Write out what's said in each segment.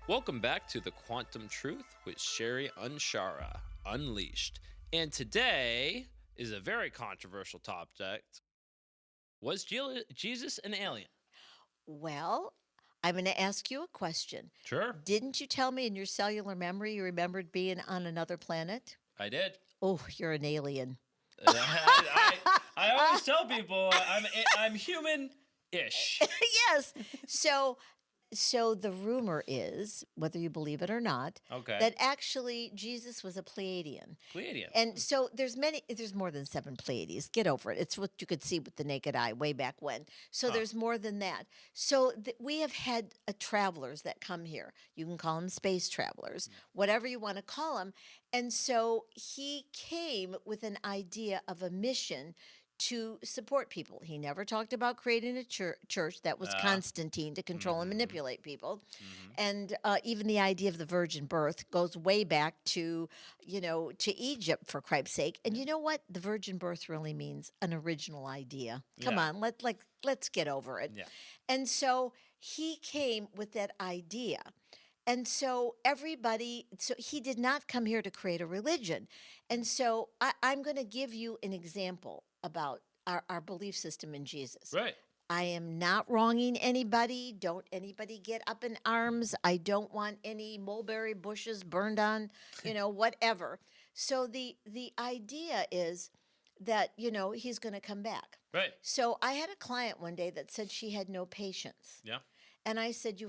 Welcome back to The Quantum Truth with Sherry Anshara, Unleashed. And today is a very controversial topic. Was Jesus an alien? Well, I'm going to ask you a question. Sure. Didn't you tell me in your cellular memory you remembered being on another planet? I did. Oh, you're an alien. I always tell people I'm human-ish. Yes. So the rumor is, whether you believe it or not, Okay. that actually Jesus was a Pleiadian. Pleiadian. And so there's more than 7 Pleiades. Get over it. It's what you could see with the naked eye way back when. So there's more than that. So we have had travelers that come here. You can call them space travelers, whatever you want to call them. And so he came with an idea of a mission to support people. He never talked about creating a church. That was Constantine to control and manipulate people. And even the idea of the virgin birth goes way back to, to Egypt, for Christ's sake. And you know what? The virgin birth really means an original idea. Come Yeah. on, let's get over it. Yeah. And so he came with that idea. And so he did not come here to create a religion. And so I'm going to give you an example about our belief system in Jesus. Right. I am not wronging anybody. Don't anybody get up in arms. I don't want any mulberry bushes burned on, whatever. So the idea is that, he's going to come back. Right. So I had a client one day that said she had no patience. Yeah. And I said,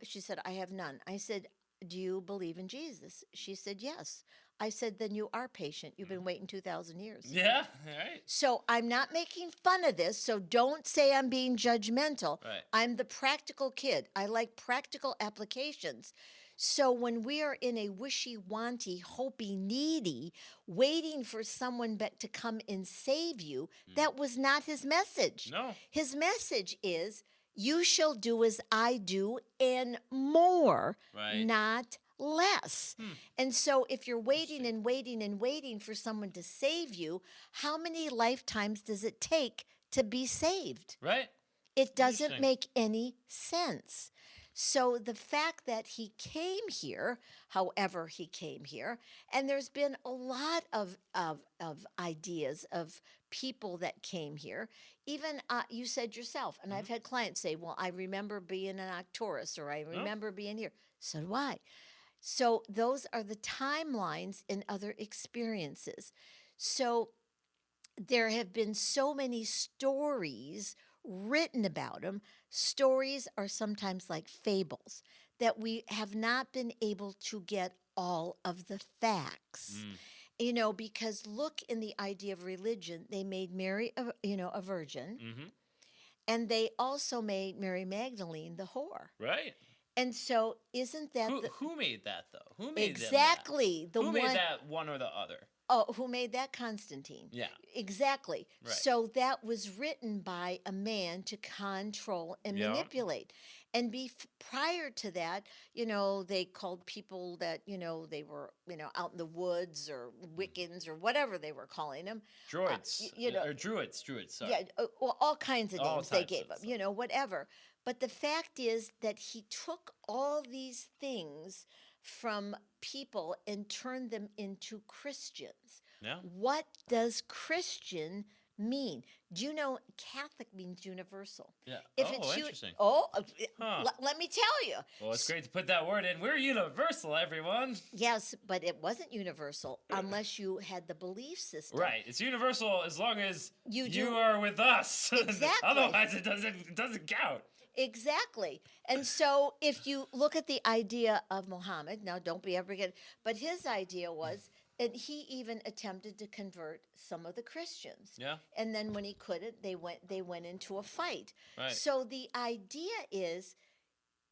she said, I have none. I said, do you believe in Jesus? She said, yes. I said, then you are patient. You've been waiting 2,000 years. Yeah. Right. So I'm not making fun of this, so don't say I'm being judgmental. Right. I'm the practical kid. I like practical applications. So when we are in a wishy-washy, hopey, needy, waiting for someone to come and save you, that was not his message. No. His message is, you shall do as I do and more, Right. not less. And so if you're waiting and waiting and waiting for someone to save you, how many lifetimes does it take to be saved? Right. It doesn't Interesting. make any sense. So the fact that he came here, however he came here, and there's been a lot of ideas of people that came here. Even you said yourself, and I've had clients say, well, I remember being an Arcturus, or I remember being here. So do I. So those are the timelines in other experiences. So there have been so many stories written about him. Stories are sometimes like fables that we have not been able to get all of the facts. Because look, in the idea of religion, they made Mary, a virgin, and they also made Mary Magdalene the whore. Right. And so, isn't that Who made that though? Who made exactly them that? Who made that one or the other? Oh, who made that? Constantine. Yeah. Exactly. Right. So that was written by a man to control and manipulate. And prior to that, they called people that, they were, out in the woods, or Wiccans, or whatever they were calling them. Droids. Or druids. Sorry. Yeah, well, all kinds of All names they types gave of them, whatever. But the fact is that he took all these things from people and turned them into Christians. Yeah. What does Christian mean? Do you know Catholic means universal? Yeah. Interesting. Let me tell you. Well, it's great to put that word in. We're universal, everyone. Yes, but it wasn't universal unless you had the belief system. Right. It's universal as long as you are with us. Exactly. Otherwise, it doesn't count. Exactly. And so if you look at the idea of Muhammad, now don't be ever get, but his idea was, and he even attempted to convert some of the Christians. Yeah. And then when he couldn't, they went into a fight. Right. So the idea is,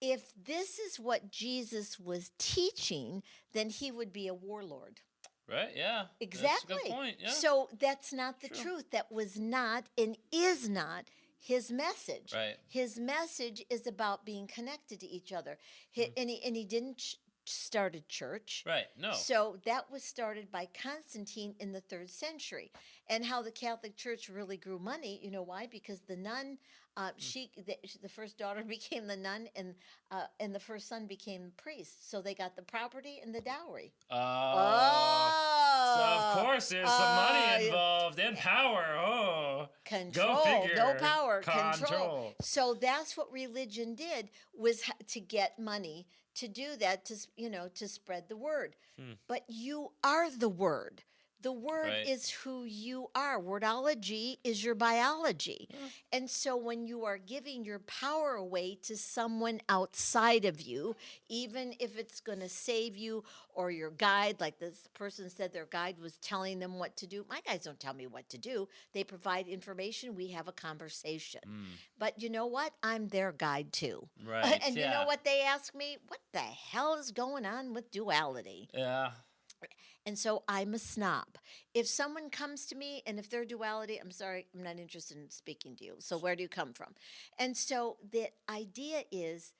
if this is what Jesus was teaching, then he would be a warlord. Right, yeah. Exactly. That's a good point, yeah. So that's not the truth. That was not and is not his message. Right. His message is about being connected to each other. And he didn't started church. Right. No. So that was started by Constantine in the 3rd century. And how the Catholic Church really grew money, you know why? Because the nun, the first daughter became the nun, and the first son became the priest. So they got the property and the dowry. So of course there's some money Oh, involved and power. Oh, control, go figure. no power, control. Control. So that's what religion did, was to get money to do that, to spread the word. But you are the word. The word Right. is who you are. Wordology is your biology. And so when you are giving your power away to someone outside of you, even if it's going to save you, or your guide, like this person said their guide was telling them what to do. My guides don't tell me what to do. They provide information. We have a conversation. But you know what? I'm their guide too. Right. And you know what they ask me? What the hell is going on with duality? Yeah. And so I'm a snob. If someone comes to me and if they're duality, I'm sorry, I'm not interested in speaking to you. So where do you come from? And so the idea is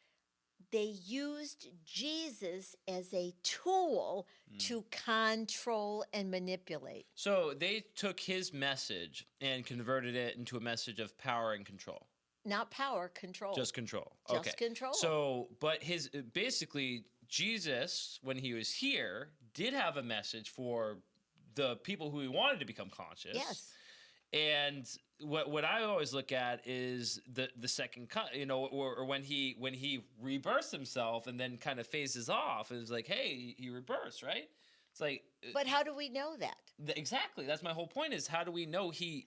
they used Jesus as a tool to control and manipulate. So they took his message and converted it into a message of power and control. Not power, control. Just control. Just Okay. control. So, but basically Jesus, when he was here, did have a message for the people who he wanted to become conscious. Yes. And what I always look at is the second cut, or when he rebirths himself and then kind of phases off. It's like, hey, he rebirths, right? It's like, but how do we know that? Exactly. That's my whole point. Is how do we know he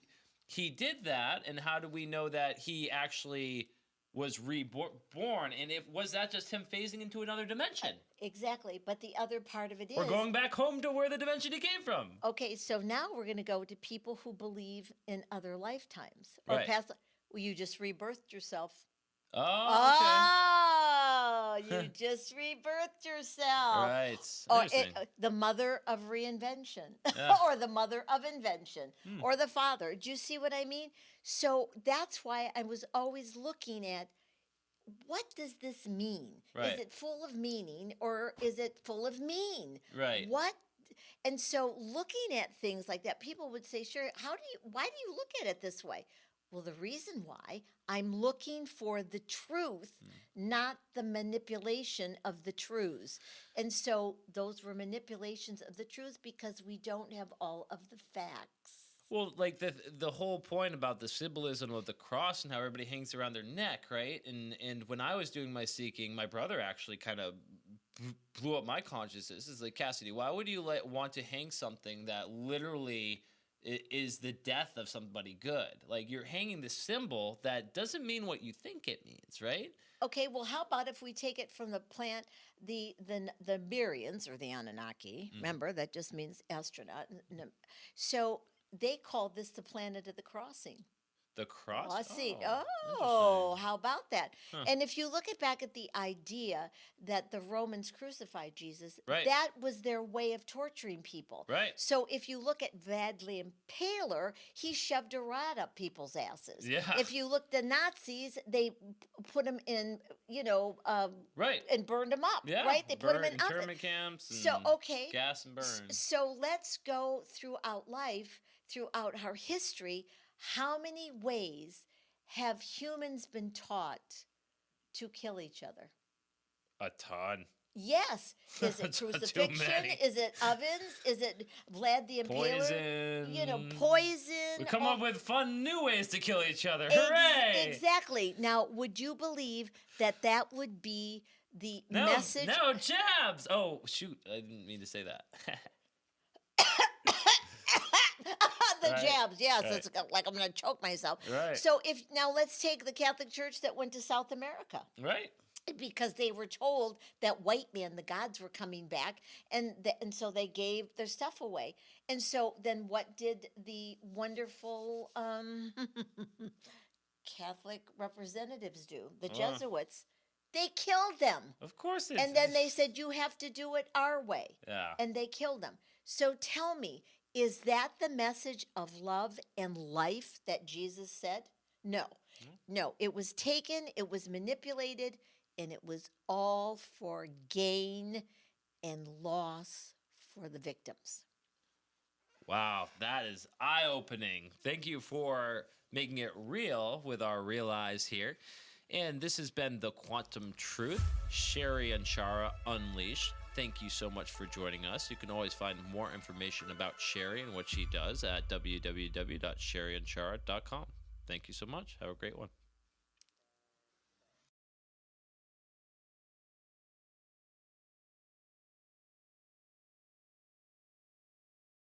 did that, and how do we know that he actually was reborn? And was that just him phasing into another dimension? Exactly. But the other part of it is, or going back home to where the dimension he came from. Okay, so now we're going to go to people who believe in other lifetimes or Right. past. Well, you just rebirthed yourself. Oh, okay. You just rebirthed yourself. Right. Or Interesting. the mother of reinvention, Yeah. or the mother of invention, or the father. Do you see what I mean? So that's why I was always looking at, what does this mean? Right. Is it full of meaning, or is it full of mean? Right. What? And so looking at things like that, people would say, sure, why do you look at it this way? Well, the reason why, I'm looking for the truth, not the manipulation of the truths. And so those were manipulations of the truth because we don't have all of the facts. Well, like the whole point about the symbolism of the cross and how everybody hangs around their neck, right? And when I was doing my seeking, my brother actually kind of blew up my consciousness. It's like, Cassidy, why would you want to hang something that literally is the death of somebody good? Like, you're hanging this symbol that doesn't mean what you think it means, right? Okay, well, how about if we take it from the plant, the Berians, or the Anunnaki? Remember, that just means astronaut. So they called this the planet of the crossing. The cross? Crossing. Oh, how about that? Huh. And if you look back at the idea that the Romans crucified Jesus, Right. that was their way of torturing people. Right. So if you look at Vadley Impaler, he shoved a rod up people's asses. Yeah. If you look at the Nazis, they put them in, right. and burned them up. Yeah. Right? They put them in internment camps. And So, okay. Gas and burn. So let's go throughout life, throughout our history. How many ways have humans been taught to kill each other? A ton. Yes. Is it Too crucifixion? many. Is it ovens? Is it Vlad the Impaler? Poison. Poison. We come up with fun new ways to kill each other. Hooray! Exactly. Now, would you believe that would be the message? No, jabs! Oh, shoot. I didn't mean to say that. The Right. jabs, yes. Right. It's like I'm going to choke myself. Right. So now let's take the Catholic Church that went to South America. Right. Because they were told that white men, the gods, were coming back, and so they gave their stuff away. And so then what did the wonderful Catholic representatives do? The Jesuits. They killed them. Of course they And then they said, you have to do it our way. Yeah. And they killed them. So tell me, is that the message of love and life that Jesus said? No. No. It was taken, it was manipulated, and it was all for gain and loss for the victims. Wow, that is eye-opening. Thank you for making it real with our real eyes here. And this has been The Quantum Truth, Sherry Anshara Unleashed. Thank you so much for joining us. You can always find more information about Sherry and what she does at www.sherryanshara.com. Thank you so much. Have a great one.